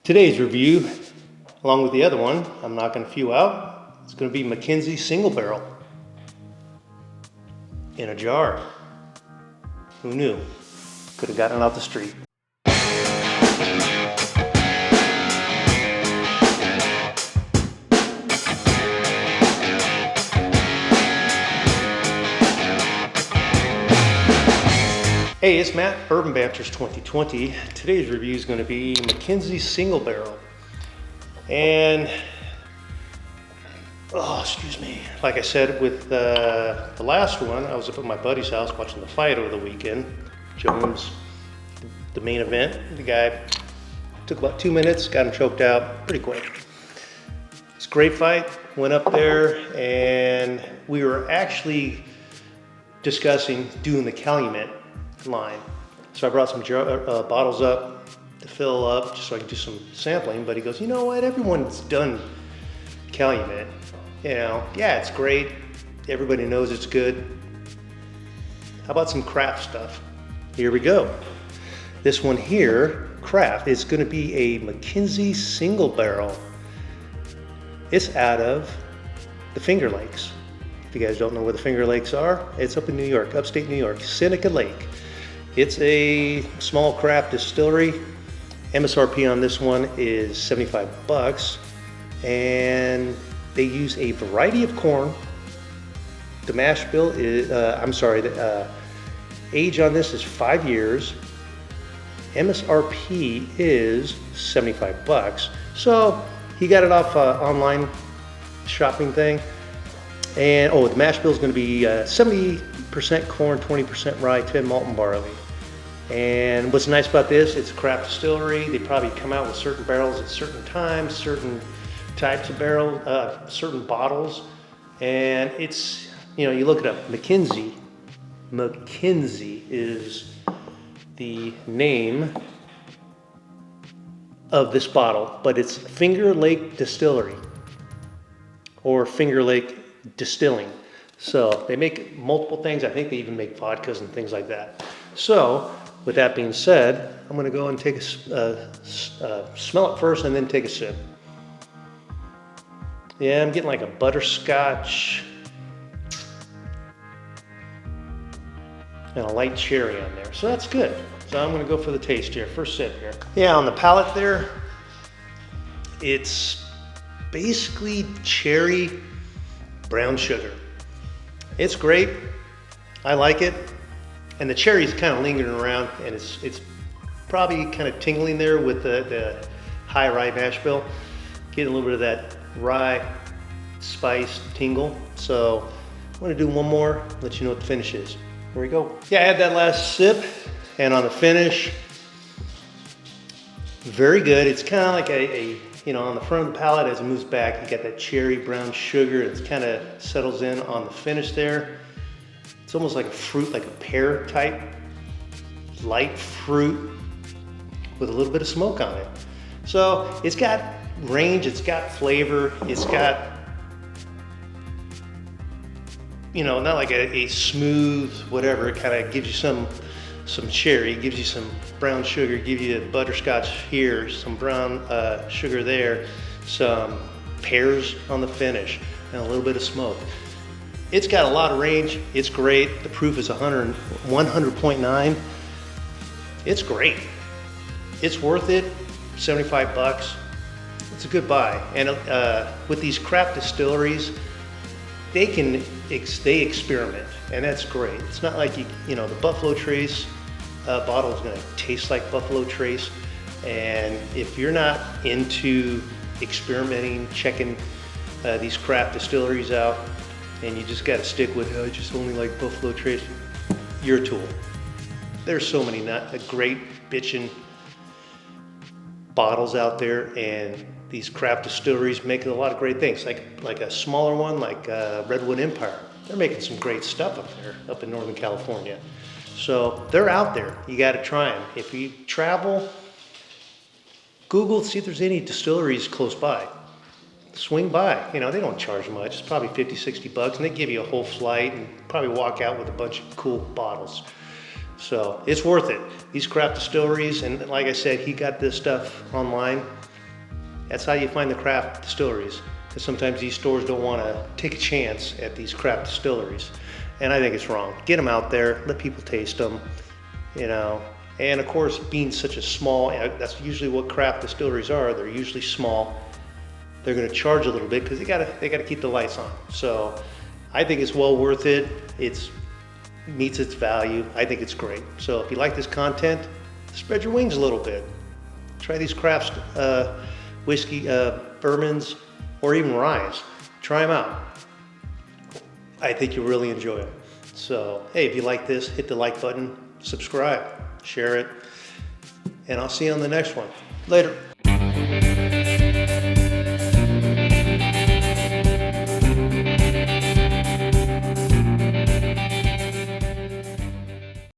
Today's review, along with the other one, I'm knocking a few out. It's going to be Mckenzie single barrel in a jar. Who knew? Could have gotten it off the street. Hey, it's Matt, Bourbon Banters 2020. Today's review is going to be Mckenzie single barrel. And, excuse me. Like I said with the last one, I was up at my buddy's house watching the fight over the weekend. Jones, the main event. The guy took about 2 minutes, got him choked out pretty quick. It's a great fight. Went up there and we were actually discussing doing the Calumet line. So I brought some bottles up to fill up just so I could do some sampling, but he goes, you know what, everyone's done Calumet. You know, yeah, it's great. Everybody knows it's good. How about some craft stuff? Here we go. This one here, craft, is gonna be a Mckenzie single barrel. It's out of the Finger Lakes. If you guys don't know where the Finger Lakes are, it's up in New York, upstate New York, Seneca Lake. It's a small craft distillery. MSRP on this one is 75 bucks. And they use a variety of corn. The mash bill is, the age on this is 5 years. MSRP is 75 bucks. So he got it off online shopping thing. And the mash bill is going to be 70% corn, 20% rye, 10 malt and barley. And what's nice about this, it's a craft distillery. They probably come out with certain barrels at certain times, certain types of certain bottles. And it's, you look it up, Mckenzie. Mckenzie is the name of this bottle, but it's Finger Lake Distillery or Finger Lake Distilling. So they make multiple things. I think they even make vodkas and things like that. So with that being said, I'm going to go and take a smell it first and then take a sip. Yeah, I'm getting like a butterscotch and a light cherry on there. So that's good. So I'm going to go for the taste here. First sip here. Yeah, on the palate there, it's basically cherry brown sugar. It's great. I like it. And the cherry's kind of lingering around, and it's probably kind of tingling there with the high rye mash bill. Getting a little bit of that rye spice tingle. So I'm gonna do one more, let you know what the finish is. Here we go. Yeah, I had that last sip, and on the finish, very good. It's kind of like on the front of the palate as it moves back, you got that cherry brown sugar. It kind of settles in on the finish there. It's almost like a fruit, like a pear type, light fruit with a little bit of smoke on it. So it's got range, it's got flavor, it's got, not like a smooth whatever. It kind of gives you some cherry, gives you some brown sugar, gives you a butterscotch here, some brown sugar there, some pears on the finish, and a little bit of smoke. It's got a lot of range. It's great. The proof is 100.9. It's great. It's worth it. 75 bucks. It's a good buy. And with these craft distilleries, they experiment, and that's great. It's not like the Buffalo Trace bottle is going to taste like Buffalo Trace. And if you're not into experimenting, checking these craft distilleries out, and you just got to stick with, I just only like Buffalo Trace, you're a tool. There's so many great bitchin' bottles out there, and these craft distilleries make a lot of great things. Like a smaller one, like Redwood Empire. They're making some great stuff up there, up in Northern California. So they're out there. You got to try them. If you travel, Google, see if there's any distilleries close by. Swing by. They don't charge much. It's probably 50, 60 bucks, and they give you a whole flight and probably walk out with a bunch of cool bottles. So it's worth it. These craft distilleries, and like I said, he got this stuff online. That's how you find the craft distilleries, because sometimes these stores don't want to take a chance at these craft distilleries. And I think it's wrong. Get them out there, let people taste them, you know. And of course, being such a small, that's usually what craft distilleries are. They're usually small. They're going to charge a little bit because they gotta keep the lights on. So I think it's well worth it. It meets its value. I think it's great. So if you like this content, spread your wings a little bit. Try these craft whiskey, bourbons, or even ryes. Try them out. I think you'll really enjoy it. So hey, if you like this, hit the like button, subscribe, share it, and I'll see you on the next one. Later.